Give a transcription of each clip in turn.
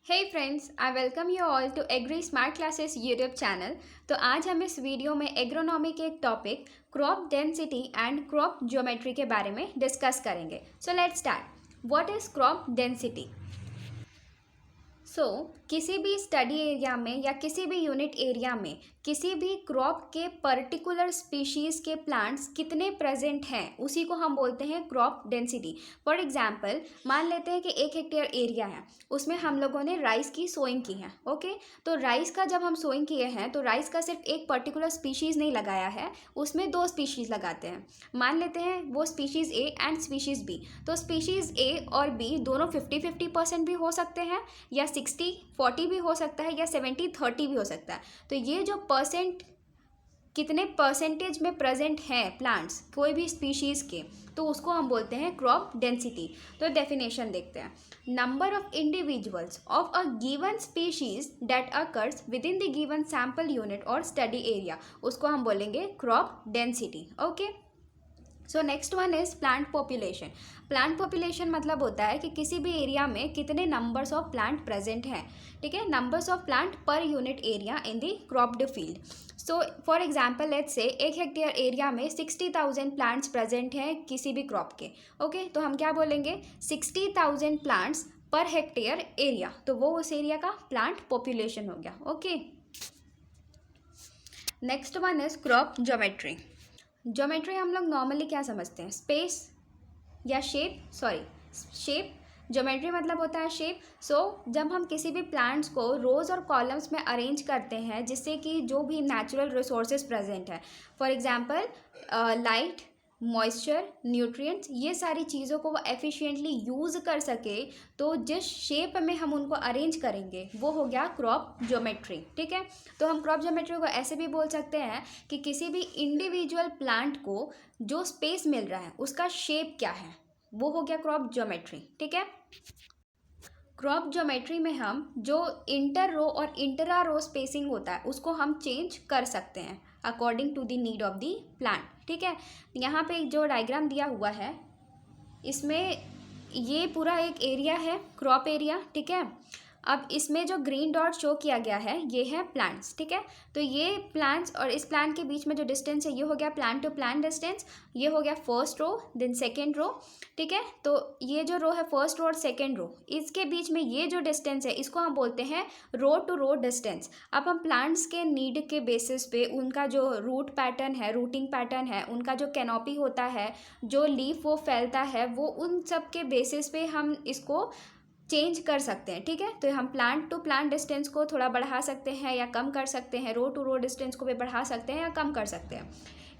Hey friends, I welcome you all to Agri Smart Classes YouTube channel। तो आज हम इस वीडियो में एग्रोनॉमी के एक topic crop density and crop geometry के बारे में डिस्कस करेंगे। So let's start. What is crop density? किसी भी स्टडी एरिया में या किसी भी यूनिट एरिया में किसी भी क्रॉप के पर्टिकुलर स्पीशीज़ के प्लांट्स कितने प्रेजेंट हैं उसी को हम बोलते हैं क्रॉप डेंसिटी। फॉर एग्जांपल मान लेते हैं कि 1 हेक्टेयर एरिया है, उसमें हम लोगों ने राइस की सोइंग की है। ओके, तो राइस का जब हम सोइंग किए हैं तो राइस का सिर्फ एक पर्टिकुलर स्पीशीज़ नहीं लगाया है, उसमें 2 स्पीशीज़ लगाते हैं। मान लेते हैं वो species a and species b. तो स्पीशीज़ ए और बी दोनों 50-50% भी हो सकते हैं, या 60-40 भी हो सकता है, या 70-30 भी हो सकता है। तो ये जो परसेंट कितने परसेंटेज में प्रेजेंट हैं प्लांट्स कोई भी स्पीशीज़ के, तो उसको हम बोलते हैं क्रॉप डेंसिटी। तो डेफिनेशन देखते हैं। Number of individuals of a given species that occurs with in the given sample unit और स्टडी एरिया, उसको हम बोलेंगे crop density. Okay, so next one is plant population. Plant population मतलब होता है कि किसी भी एरिया में कितने नंबर्स ऑफ प्लांट प्रेजेंट हैं। ठीक है, numbers of plant per unit area in the cropped field. So for example let's say 1 hectare area में 60,000 प्लांट्स प्रेजेंट हैं किसी भी क्रॉप के। ओके, तो हम क्या बोलेंगे 60,000 प्लांट्स पर हेक्टेयर एरिया, तो वो उस एरिया का प्लांट पॉपुलेशन हो गया। Okay, next one is crop geometry. Geometry हम लोग नॉर्मली क्या समझते हैं, स्पेस या शेप। ज्योमेट्री मतलब होता है शेप। जब हम किसी भी प्लांट्स को रोज़ और कॉलम्स में अरेंज करते हैं जिससे कि जो भी नेचुरल रिसोर्सेज प्रेजेंट है, for example light, moisture, nutrients, ये सारी चीज़ों को वो एफिशिएंटली यूज़ कर सके, तो जिस शेप में हम उनको अरेंज करेंगे वो हो गया क्रॉप ज्योमेट्री। ठीक है, तो हम क्रॉप ज्योमेट्री को ऐसे भी बोल सकते हैं कि किसी भी इंडिविजुअल प्लांट को जो स्पेस मिल रहा है उसका शेप क्या है, वो हो गया क्रॉप ज्योमेट्री। ठीक है, क्रॉप ज्योमेट्री में हम जो इंटर रो और इंटरा रो स्पेसिंग होता है उसको हम चेंज कर सकते हैं according to the need of the plant. ठीक है, यहाँ पे जो डायग्राम दिया हुआ है इसमें ये पूरा एक एरिया है, क्रॉप एरिया। ठीक है, अब इसमें जो ग्रीन डॉट शो किया गया है ये है प्लांट्स। ठीक है, तो ये प्लांट्स और इस प्लांट के बीच में जो डिस्टेंस है ये हो गया प्लांट टू प्लांट डिस्टेंस, ये हो गया first row then second row. ठीक है, तो ये जो रो है फर्स्ट रो और सेकेंड रो, इसके बीच में ये जो डिस्टेंस है इसको हम बोलते हैं रो टू रो डिस्टेंस। अब हम प्लांट्स के नीड के बेसिस पे उनका जो रूट पैटर्न है, रूटिंग पैटर्न है, उनका जो कैनोपी होता है, जो लीफ वो फैलता है, वो उन सब के बेसिस पे हम इसको चेंज कर सकते हैं। ठीक है, तो हम प्लांट टू प्लांट डिस्टेंस को थोड़ा बढ़ा सकते हैं या कम कर सकते हैं, रो टू रो डिस्टेंस को भी बढ़ा सकते हैं या कम कर सकते हैं।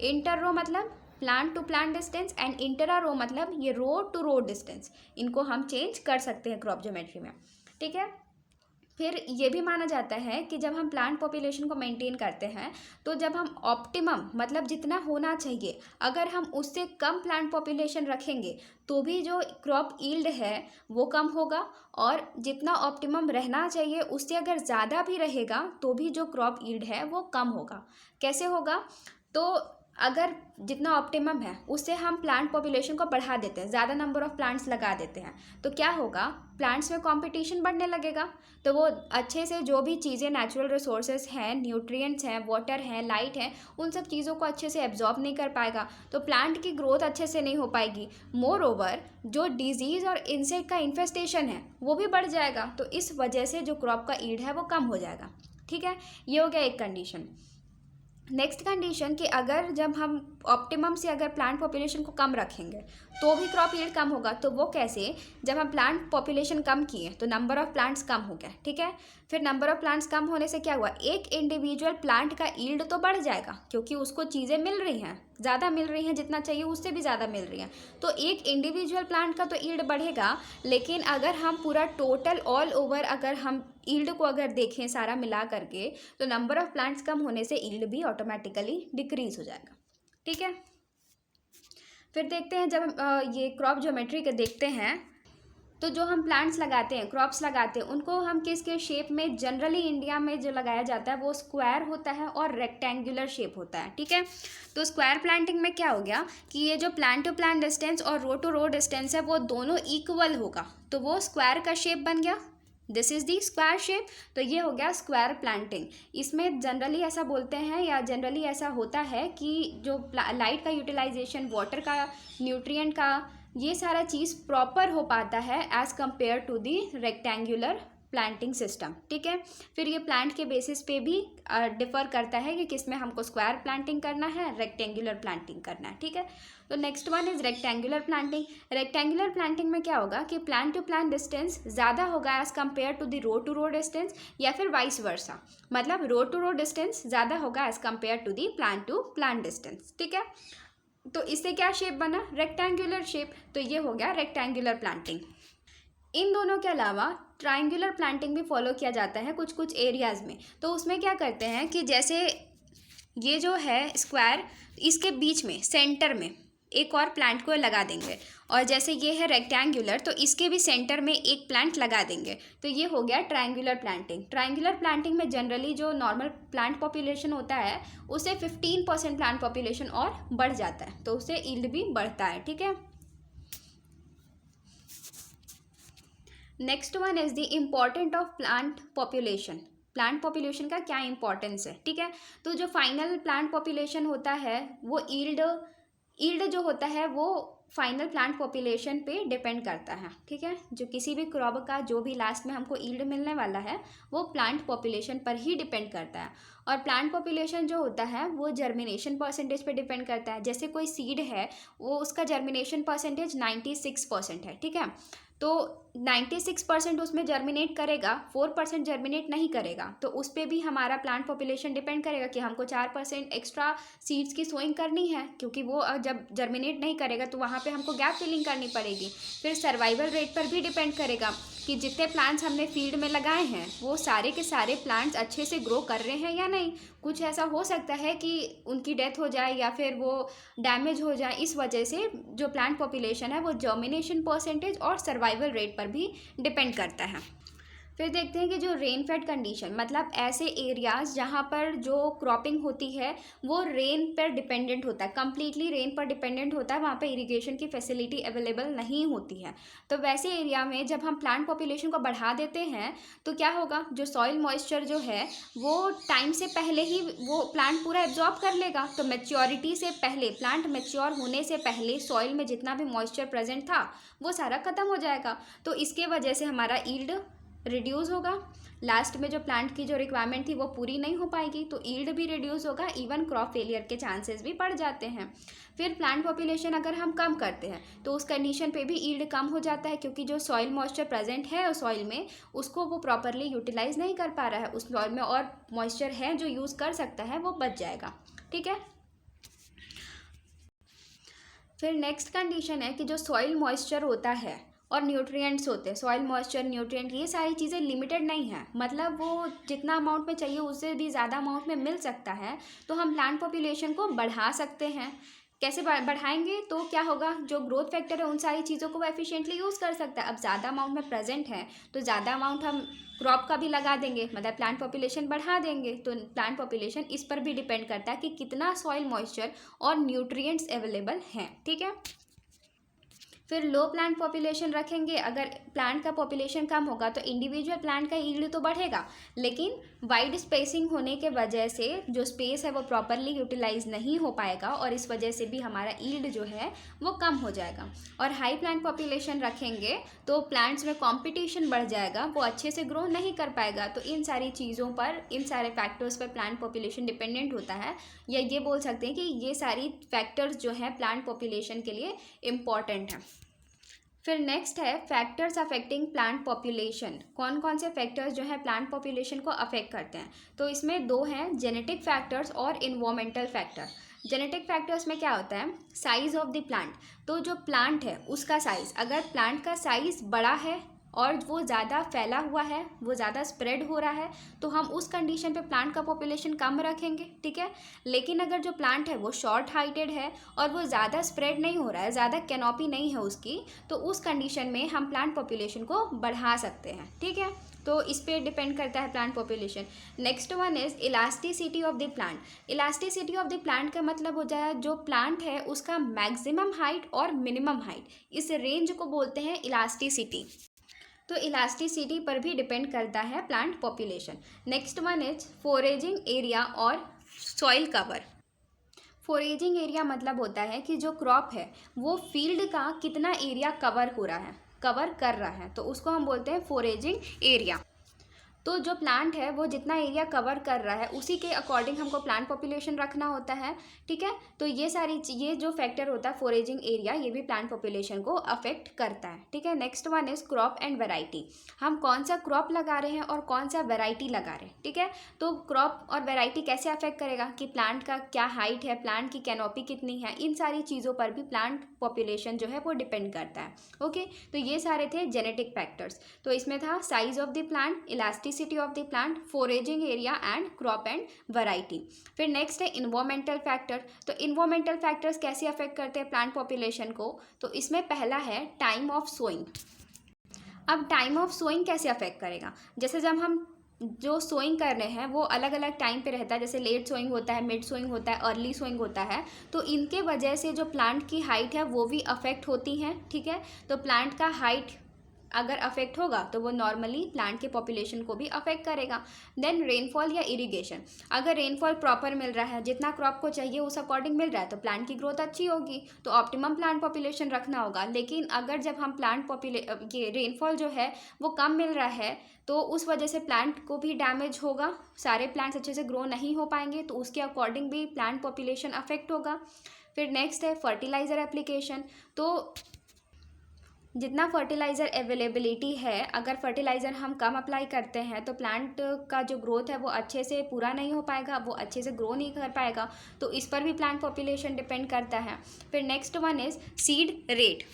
इंटर रो मतलब plant to plant distance and intra row मतलब ये रो टू रो डिस्टेंस, इनको हम चेंज कर सकते हैं क्रॉप ज्योमेट्री में। ठीक है, फिर ये भी माना जाता है कि जब हम प्लांट पॉपुलेशन को मेंटेन करते हैं तो जब हम ऑप्टिमम मतलब जितना होना चाहिए अगर हम उससे कम प्लांट पॉपुलेशन रखेंगे तो भी जो क्रॉप यील्ड है वो कम होगा, और जितना ऑप्टिमम रहना चाहिए उससे अगर ज़्यादा भी रहेगा तो भी जो क्रॉप यील्ड है वो कम होगा। कैसे होगा, तो अगर जितना ऑप्टिमम है उससे हम प्लांट पॉपुलेशन को बढ़ा देते हैं, ज़्यादा नंबर ऑफ प्लांट्स लगा देते हैं, तो क्या होगा, प्लांट्स में कंपटीशन बढ़ने लगेगा। तो वो अच्छे से जो भी चीज़ें नेचुरल रिसोर्सेज हैं, न्यूट्रिएंट्स हैं, वाटर हैं, लाइट हैं, उन सब चीज़ों को अच्छे से एब्जॉर्ब नहीं कर पाएगा, तो प्लांट की ग्रोथ अच्छे से नहीं हो पाएगी। मोर ओवर जो डिजीज़ और इंसेक्ट का इन्फेस्टेशन है वो भी बढ़ जाएगा, तो इस वजह से जो क्रॉप का यील्ड है वो कम हो जाएगा। ठीक है, ये हो गया एक कंडीशन। नेक्स्ट कंडीशन कि अगर जब हम ऑप्टिमम से अगर प्लांट पॉपुलेशन को कम रखेंगे तो भी क्रॉप यील्ड कम होगा, तो वो कैसे, जब हम प्लांट पॉपुलेशन कम किए तो नंबर ऑफ प्लांट्स कम हो गया। ठीक है, फिर नंबर ऑफ प्लांट्स कम होने से क्या हुआ, एक इंडिविजुअल प्लांट का यील्ड तो बढ़ जाएगा क्योंकि उसको चीज़ें मिल रही हैं, ज़्यादा मिल रही हैं, जितना चाहिए उससे भी ज़्यादा मिल रही हैं, तो एक इंडिविजुअल प्लांट का तो यील्ड बढ़ेगा। लेकिन अगर हम पूरा टोटल ऑल ओवर अगर हम यील्ड को अगर देखें सारा मिला करके, तो नंबर ऑफ प्लांट्स कम होने से यील्ड भी ऑटोमेटिकली डिक्रीज हो जाएगा। ठीक है, फिर देखते हैं जब हम ये क्रॉप ज्योमेट्री के देखते हैं तो जो हम प्लांट्स लगाते हैं, क्रॉप्स लगाते हैं, उनको हम किस किस शेप में, जनरली इंडिया में जो लगाया जाता है वो स्क्वायर होता है और रेक्टेंगुलर शेप होता है। ठीक है, तो स्क्वायर प्लांटिंग में क्या हो गया कि ये जो प्लांट टू प्लांट डिस्टेंस और रो टू रो डिस्टेंस है वो दोनों इक्वल होगा, तो वो स्क्वायर का शेप बन गया। This is the square shape. तो ये हो गया स्क्वायर प्लांटिंग। इसमें जनरली ऐसा बोलते हैं या जनरली ऐसा होता है कि जो लाइट का यूटिलाइजेशन, वाटर का, न्यूट्रिएंट का, ये सारा चीज़ प्रॉपर हो पाता है as compare to the rectangular planting system. ठीक है, फिर ये प्लांट के बेसिस पे भी डिफर करता है कि किस में हमको स्क्वायर प्लांटिंग करना है, रेक्टेंगुलर प्लांटिंग करना है। ठीक है, तो next one is rectangular planting. Rectangular planting में क्या होगा कि प्लांट टू प्लांट डिस्टेंस ज़्यादा होगा as compare to the row to row distance, या फिर वाइस वर्सा, मतलब रो टू रो डिस्टेंस ज़्यादा होगा as compare to the plant to plant distance. ठीक है, तो इससे क्या शेप बना, रेक्टेंगुलर शेप। तो ये हो गया रेक्टेंगुलर प्लांटिंग। इन दोनों के अलावा ट्रायंगुलर प्लांटिंग भी फॉलो किया जाता है कुछ कुछ एरियाज़ में। तो उसमें क्या करते हैं कि जैसे ये जो है स्क्वायर, इसके बीच में सेंटर में एक और प्लांट को लगा देंगे, और जैसे ये है रेक्टेंगुलर तो इसके भी सेंटर में एक प्लांट लगा देंगे। तो ये हो गया ट्रायंगुलर प्लांटिंग। ट्रायंगुलर प्लांटिंग में जनरली जो नॉर्मल प्लांट पॉपुलेशन होता है उससे 15% प्लांट पॉपुलेशन और बढ़ जाता है, तो उससे यील्ड भी बढ़ता है। ठीक है, next one is the important of plant population. Plant population का क्या इंपॉर्टेंस है। ठीक है, तो जो फाइनल प्लांट पॉपुलेशन होता है वो ईल्ड जो होता है वो फाइनल प्लांट पॉपुलेशन पे डिपेंड करता है। ठीक है, जो किसी भी क्रॉप का जो भी लास्ट में हमको ईल्ड मिलने वाला है वो प्लांट पॉपुलेशन पर ही डिपेंड करता है। और प्लांट पॉपुलेशन जो होता है वो जर्मिनेशन परसेंटेज पे डिपेंड करता है। जैसे कोई सीड है वो उसका जर्मिनेशन परसेंटेज 96% है। ठीक है, तो 96% उसमें जर्मिनेट करेगा, 4% जर्मिनेट नहीं करेगा, तो उस पर भी हमारा प्लांट पॉपुलेशन डिपेंड करेगा कि हमको 4% एक्स्ट्रा सीड्स की सोइंग करनी है, क्योंकि वो जब जर्मिनेट नहीं करेगा तो वहाँ पे हमको गैप फिलिंग करनी पड़ेगी। फिर सर्वाइवल रेट पर भी डिपेंड करेगा कि जितने प्लांट्स हमने फील्ड में लगाए हैं वो सारे के सारे प्लांट्स अच्छे से ग्रो कर रहे हैं या नहीं। कुछ ऐसा हो सकता है कि उनकी डेथ हो जाए या फिर वो डैमेज हो जाए, इस वजह से जो प्लांट पॉपुलेशन है वो जर्मिनेशन परसेंटेज और सर्वाइवल रेट पर भी डिपेंड करता है। फिर देखते हैं कि जो रेन फेड कंडीशन, मतलब ऐसे एरियाज़ जहाँ पर जो क्रॉपिंग होती है वो रेन पर डिपेंडेंट होता है, कम्प्लीटली रेन पर डिपेंडेंट होता है, वहाँ पे इरिगेशन की फैसिलिटी अवेलेबल नहीं होती है। तो वैसे एरिया में जब हम प्लांट पॉपुलेशन को बढ़ा देते हैं तो क्या होगा, जो सॉइल मॉइस्चर जो है वो टाइम से पहले ही वो प्लांट पूरा एब्जॉर्ब कर लेगा। तो मैच्योरिटी से पहले, प्लांट मैच्योर होने से पहले सॉइल में जितना भी मॉइस्चर प्रेजेंट था वो सारा ख़त्म हो जाएगा। तो इसके वजह से हमारा यील्ड रिड्यूस होगा। लास्ट में जो प्लांट की जो रिक्वायरमेंट थी वो पूरी नहीं हो पाएगी, तो यील्ड भी रिड्यूस होगा, इवन क्रॉप फेलियर के चांसेस भी बढ़ जाते हैं। फिर प्लांट पॉपुलेशन अगर हम कम करते हैं तो उस कंडीशन पे भी यील्ड कम हो जाता है, क्योंकि जो सॉइल मॉइस्चर प्रेजेंट है उस सॉइल में उसको वो प्रॉपरली यूटिलाइज नहीं कर पा रहा है। उस सॉइल में और मॉइस्चर है जो यूज़ कर सकता है वो बच जाएगा। ठीक है, फिर नेक्स्ट कंडीशन है कि जो सॉइल मॉइस्चर होता है और न्यूट्रिएंट्स होते हैं, सॉइल मॉइस्चर, न्यूट्रिएंट, ये सारी चीज़ें लिमिटेड नहीं है, मतलब वो जितना अमाउंट में चाहिए उससे भी ज़्यादा अमाउंट में मिल सकता है। तो हम प्लांट पॉपुलेशन को बढ़ा सकते हैं। कैसे बढ़ाएंगे, तो क्या होगा, जो ग्रोथ फैक्टर है उन सारी चीज़ों को वो एफिशिएंटली यूज़ कर सकता है। अब ज़्यादा अमाउंट में प्रेजेंट है तो ज़्यादा अमाउंट हम क्रॉप का भी लगा देंगे, मतलब प्लांट पॉपुलेशन बढ़ा देंगे। तो प्लांट पॉपुलेशन इस पर भी डिपेंड करता है कि कितना सॉइल मॉइस्चर और न्यूट्रिएंट्स अवेलेबल हैं। ठीक है, फिर लो प्लांट पॉपुलेशन रखेंगे। अगर प्लांट का पॉपुलेशन कम होगा तो इंडिविजुअल प्लांट का यील्ड तो बढ़ेगा, लेकिन वाइड स्पेसिंग होने के वजह से जो स्पेस है वो प्रॉपरली यूटिलाइज नहीं हो पाएगा, और इस वजह से भी हमारा यील्ड जो है वो कम हो जाएगा। और हाई प्लांट पॉपुलेशन रखेंगे तो प्लांट्स में कॉम्पिटिशन बढ़ जाएगा, वो अच्छे से ग्रो नहीं कर पाएगा। तो इन सारी चीज़ों पर, इन सारे फैक्टर्स पर प्लांट पॉपुलेशन डिपेंडेंट होता है, या ये बोल सकते हैं कि ये सारी फैक्टर्स जो हैं प्लांट पॉपुलेशन के लिए इम्पॉर्टेंट हैं। फिर नेक्स्ट है फैक्टर्स अफेक्टिंग प्लांट पॉपुलेशन। कौन कौन से फैक्टर्स जो है प्लांट पॉपुलेशन को अफेक्ट करते हैं, तो इसमें दो हैं, जेनेटिक फैक्टर्स और इन्वायरमेंटल फैक्टर। जेनेटिक फैक्टर्स में क्या होता है, साइज ऑफ द प्लांट, तो जो प्लांट है उसका साइज़, अगर प्लांट का साइज़ बड़ा है और वो ज़्यादा फैला हुआ है, वो ज़्यादा स्प्रेड हो रहा है, तो हम उस कंडीशन पे प्लांट का पॉपुलेशन कम रखेंगे। ठीक है, लेकिन अगर जो प्लांट है वो शॉर्ट हाइटेड है और वो ज़्यादा स्प्रेड नहीं हो रहा है, ज़्यादा कैनोपी नहीं है उसकी, तो उस कंडीशन में हम प्लांट पॉपुलेशन को बढ़ा सकते हैं। ठीक है, तो इस पे डिपेंड करता है plant population. Next one is elasticity of the plant. Elasticity of the plant का मतलब हो जाए जो प्लांट है उसका मैक्सिमम हाइट और मिनिमम हाइट, इस रेंज को बोलते हैं इलास्टिसिटी। तो इलास्टिसिटी पर भी डिपेंड करता है plant population. Next one is foraging area और सॉइल कवर। फोरेजिंग एरिया मतलब होता है कि जो क्रॉप है वो फील्ड का कितना एरिया कवर हो रहा है, कवर कर रहा है, तो उसको हम बोलते हैं फोरेजिंग एरिया। तो जो प्लांट है वो जितना एरिया कवर कर रहा है उसी के अकॉर्डिंग हमको प्लांट पॉपुलेशन रखना होता है, ठीक है। तो ये जो फैक्टर होता है फोरेजिंग एरिया, ये भी प्लांट पॉपुलेशन को अफेक्ट करता है, ठीक है। Next one is crop and variety. हम कौन सा क्रॉप लगा रहे हैं और कौन सा वेराइटी लगा रहे हैं, ठीक है। तो क्रॉप और वेराइटी कैसे अफेक्ट करेगा कि प्लांट का क्या हाइट है, प्लांट की कैनोपी कितनी है, इन सारी चीज़ों पर भी प्लांट पॉपुलेशन जो है वो डिपेंड करता है। ओके, तो ये सारे थे जेनेटिक फैक्टर्स। तो इसमें था size of the plant, elasticity of the plant, foraging area and crop and variety. फिर नेक्स्ट है इन्वायरमेंटल फैक्टर। तो इन्वायरमेंटल फैक्टर्स कैसे अफेक्ट करते हैं प्लांट पॉपुलेशन को, तो इसमें पहला है टाइम ऑफ सोइंग। अब टाइम ऑफ सोइंग कैसे अफेक्ट करेगा, जैसे जब हम जो सोइंग कर रहे हैं वो अलग अलग टाइम पे रहता है, जैसे लेट सोइंग होता है, मिड सोइंग होता है, अर्ली सोइंग होता है, तो इनके वजह से जो प्लांट की हाइट है वो भी अफेक्ट होती है, ठीक है। तो प्लांट का हाइट अगर अफेक्ट होगा तो वो नॉर्मली प्लांट के पॉपुलेशन को भी अफेक्ट करेगा। देन रेनफॉल या इरिगेशन, अगर रेनफॉल प्रॉपर मिल रहा है, जितना क्रॉप को चाहिए उस अकॉर्डिंग मिल रहा है, तो प्लांट की ग्रोथ अच्छी होगी, तो ऑप्टिमम प्लांट पॉपुलेशन रखना होगा। लेकिन अगर जब हम ये रेनफॉल जो है वो कम मिल रहा है तो उस वजह से प्लांट को भी डैमेज होगा, सारे प्लांट्स अच्छे से ग्रो नहीं हो पाएंगे, तो उसके अकॉर्डिंग भी प्लांट पॉपुलेशन अफेक्ट होगा। फिर नेक्स्ट है फर्टिलाइज़र एप्लीकेशन। तो जितना फर्टिलाइज़र अवेलेबिलिटी है, अगर फर्टिलाइज़र हम कम अप्लाई करते हैं तो प्लांट का जो ग्रोथ है वो अच्छे से पूरा नहीं हो पाएगा, वो अच्छे से ग्रो नहीं कर पाएगा, तो इस पर भी प्लांट पॉपुलेशन डिपेंड करता है। फिर next one is seed rate.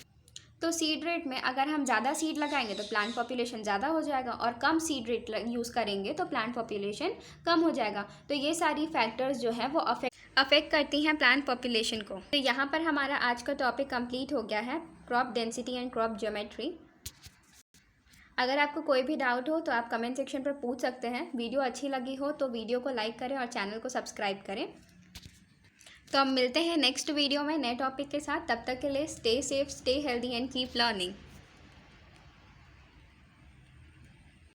तो सीड रेट में अगर हम ज़्यादा सीड लगाएंगे तो प्लांट पॉपुलेशन ज़्यादा हो जाएगा, और कम सीड रेट यूज़ करेंगे तो प्लांट पॉपुलेशन कम हो जाएगा। तो ये सारी फैक्टर्स जो है वो अफेक्ट करती हैं प्लांट पॉपुलेशन को। तो यहाँ पर हमारा आज का टॉपिक कंप्लीट हो गया है, crop density and crop geometry. अगर आपको कोई भी डाउट हो तो आप कमेंट सेक्शन पर पूछ सकते हैं। वीडियो अच्छी लगी हो तो वीडियो को लाइक करें और चैनल को सब्सक्राइब करें। तो हम मिलते हैं नेक्स्ट वीडियो में नए टॉपिक के साथ। तब तक के लिए stay safe, stay healthy and keep learning.